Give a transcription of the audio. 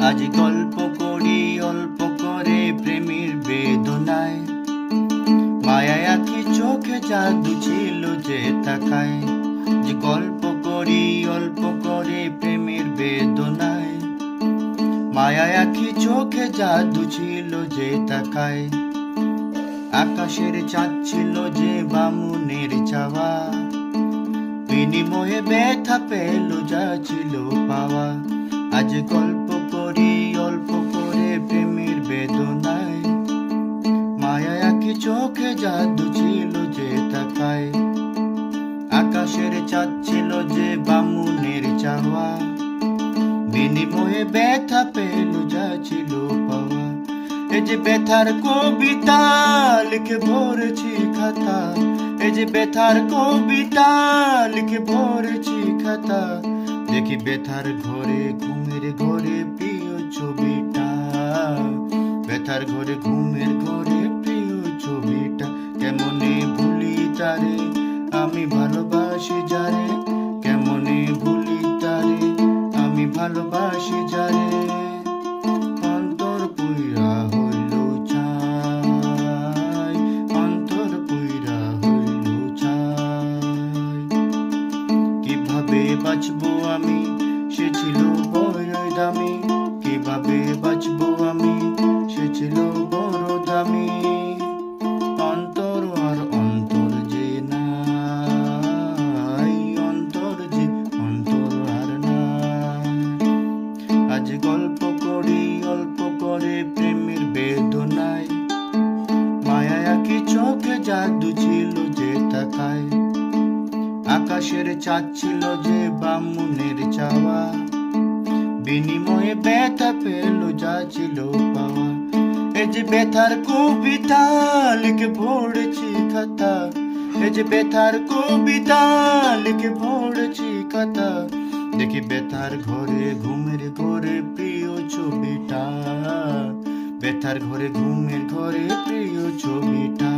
আজ গল্প করি অল্প করে প্রেমের বেদনায়, মায়ায় আঁখি চোখে জাদু ছিল যে তাকায়। যে গল্প করি অল্প করে প্রেমের বেদনায়, মায়ায় আঁখি চোখে জাদু ছিল যে তাকায়। আকাশের চাঁদ ছিল যে বামুনের চাওয়া, বিনিময়ে ব্যথা পেল যা ছিল পাওয়া। আজ গল্প করি অল্প করে প্রেমের বেদনায়, মায়া আঁখি চোখে জাদু ছিল যে তাকায়। আকাশের চাঁদ ছিল যে বামুনের চাওয়া, বিনিময়ে ব্যথা পেল যা ছিল পাওয়া। এই যে ব্যথার কবিতা লিখে ভরেছি খাতা, এই যে ব্যথার কবিতা লিখে ভরেছি খাতা। দেখি ব্যথার ঘরে ঘুমের ঘরে প্রিয় ছবিটা, ব্যথার ঘরে ঘুমের ঘরে প্রিয় ছবিটা। কেমনে ভুলি তারে আমি ভালোবাসি যারে, কেমনে ভুলি তারে আমি ভালোবাসি যারে। অন্তর পুইরা হইল ছাই, অন্তর পুইরা হইল ছাই। কিভাবে বাঁচবো আমি সে ছিল বড় দামি, কিভাবে বাঁচবো আমি সে ছিল বড় দামি। অন্তর আর অন্তর যে নাই, অন্তর যে অন্তর আর নাই। আজ গল্প করি অল্প করে প্রেমের বেদনায়, মায়া আঁখি চোখে জাদু ছিল যে তাকায়। আকাশের চাঁদ ছিল যে বামুনের চাওয়া, বিনিময়ে ব্যথা পেল যা ছিল পাওয়া। এই যে ব্যথার কবিতা লিখে পড়েছি খাতা, এই যে ব্যথার কবিতা লিখে পড়েছি খাতা। দেখি ব্যথার ঘরে ঘুমের ঘরে প্রিয় ছবিটা, ব্যথার ঘরে ঘুমের ঘরে প্রিয় ছবিটা।